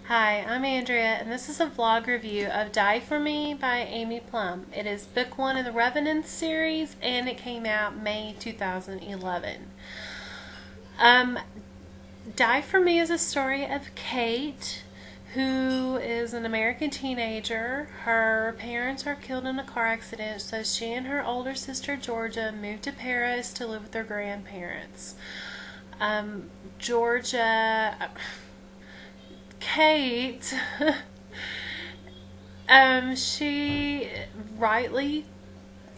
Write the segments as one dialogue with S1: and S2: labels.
S1: Hi, I'm Andrea, and this is a vlog review of Die For Me by Amy Plum. It is book one in the Revenants series, and it came out May 2011. Um, Die For Me is a story of Kate, who is an American teenager. Her parents are killed in a car accident, so she and her older sister Georgia moved to Paris to live with their grandparents. Georgia... Kate, she rightly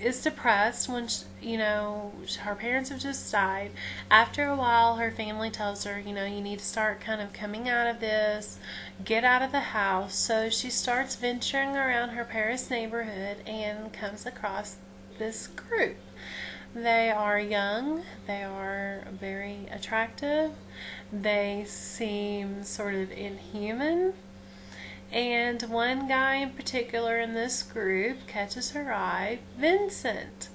S1: is depressed when her parents have just died. After a while, her family tells her, you need to start kind of coming out of this, get out of the house. So she starts venturing around her Paris neighborhood and comes across this group. They are young, they are very attractive, they seem sort of inhuman, and one guy in particular in this group catches her eye, Vincent.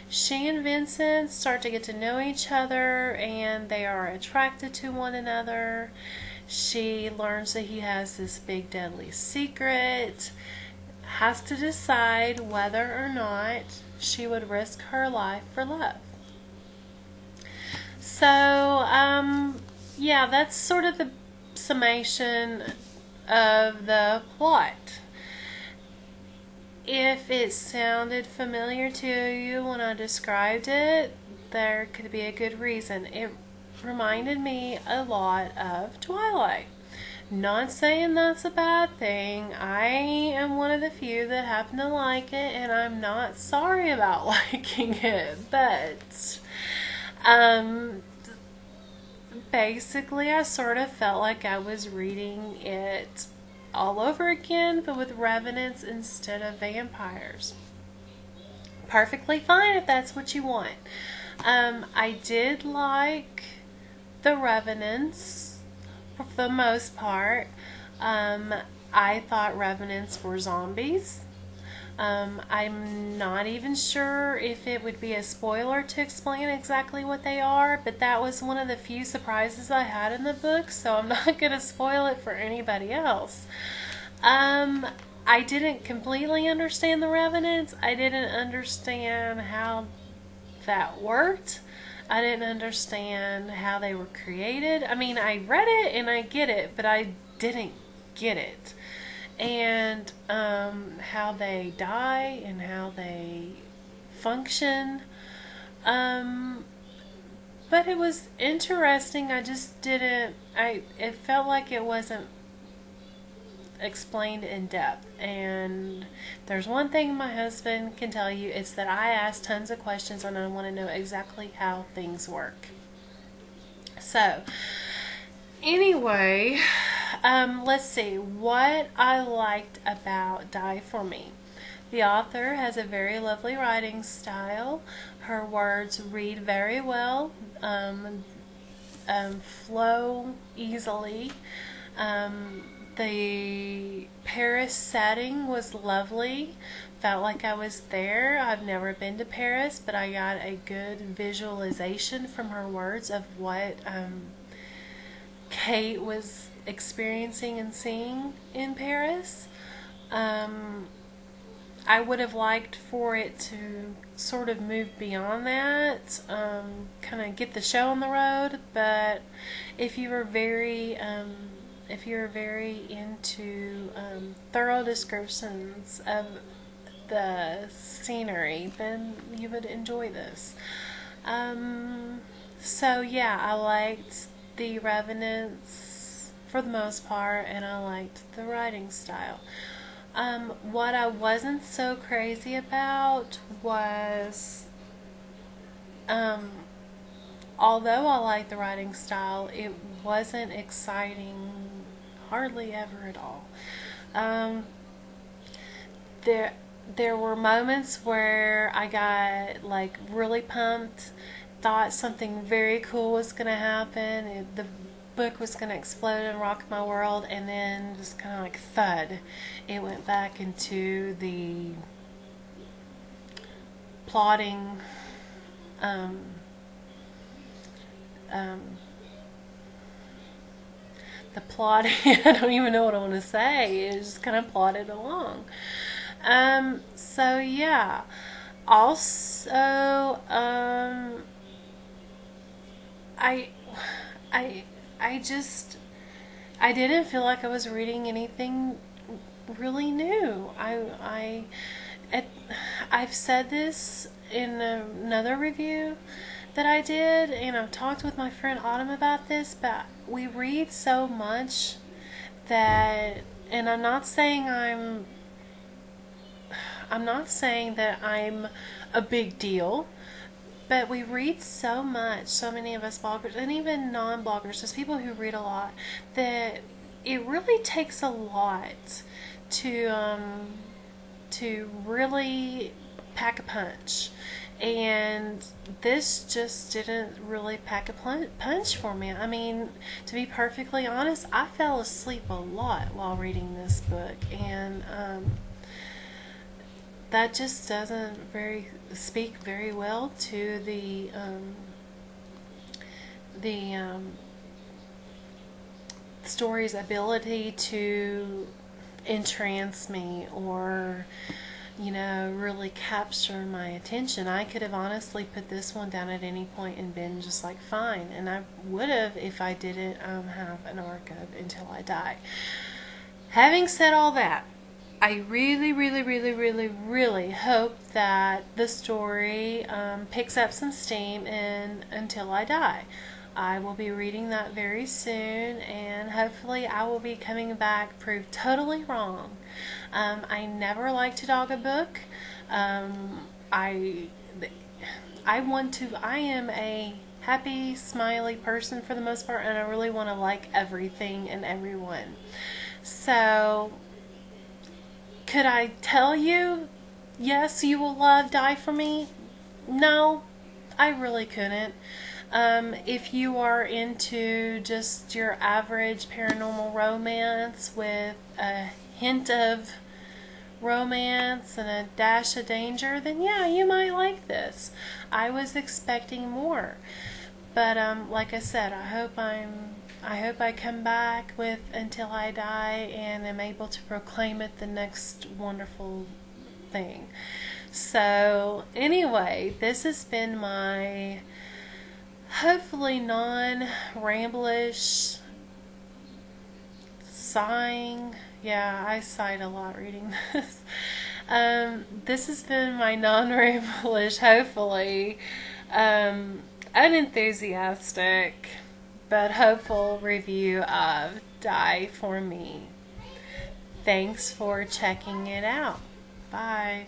S1: She and Vincent start to get to know each other, and they are attracted to one another. She learns that he has this big deadly secret, has to decide whether or not she would risk her life for love. So, yeah, that's sort of the summation of the plot. If it sounded familiar to you when I described it, there could be a good reason. It reminded me a lot of Twilight. Not saying that's a bad thing. I am one of the few that happen to like it, and I'm not sorry about liking it. But basically, I sort of felt like I was reading it all over again, but with revenants instead of vampires. Perfectly fine if that's what you want. I did like the revenants for the most part. I thought revenants were zombies. I'm not even sure if it would be a spoiler to explain exactly what they are, but that was one of the few surprises I had in the book, so I'm not going to spoil it for anybody else. I didn't completely understand the revenants. I didn't understand how that worked. I didn't understand how they were created. I mean, I read it and I get it, but I didn't get it. And how they die and how they function. But it was interesting. I just didn't. It felt like it wasn't explained in depth. And there's one thing my husband can tell you, it's that I ask tons of questions and I want to know exactly how things work. So anyway, let's see what I liked about Die For Me. The author has a very lovely writing style. Her words read very well, flow easily. The Paris setting was lovely. Felt like I was there. I've never been to Paris, but I got a good visualization from her words of what Kate was experiencing and seeing in Paris. I would have liked for it to sort of move beyond that, kind of get the show on the road. But if you were very into thorough descriptions of the scenery, then you would enjoy this. So yeah, I liked the Revenants for the most part, and I liked the writing style. What I wasn't so crazy about was, although I liked the writing style, it wasn't exciting hardly ever at all. There were moments where I got like really pumped, thought something very cool was going to happen, the book was going to explode and rock my world, and then just kind of like thud, it went back into the plotting, the plot. I don't even know what I want to say. It just kind of plodded along. So yeah. Also, I, I, I just, I didn't feel like I was reading anything really new. It, I've said this in another review that I did, and I've talked with my friend Autumn about this, but we read so much that, and I'm not saying that I'm a big deal, but we read so much, so many of us bloggers, and even non-bloggers, just people who read a lot, that it really takes a lot to really pack a punch. And this just didn't really pack a punch for me. I mean, to be perfectly honest, I fell asleep a lot while reading this book, and that just doesn't speak very well to the story's ability to entrance me or really capture my attention. I could have honestly put this one down at any point and been just like fine, and I would have if I didn't have an arc of Until I Die. Having said all that, I really, really, really, really, really hope that the story picks up some steam in Until I Die. I will be reading that very soon, and hopefully I will be coming back proved totally wrong. I never like to dog a book. I am a happy, smiley person for the most part, and I really want to like everything and everyone. So, could I tell you, yes, you will love Die For Me? No, I really couldn't. If you are into just your average paranormal romance with a hint of romance and a dash of danger, then yeah, you might like this. I was expecting more, but like I said, I hope I come back with Until I Die and am able to proclaim it the next wonderful thing. So anyway, this has been my hopefully non-ramblish sighing. Yeah, I sighed a lot reading this. This has been my non-ramblish, hopefully unenthusiastic but hopeful review of Die For Me. Thanks for checking it out. Bye.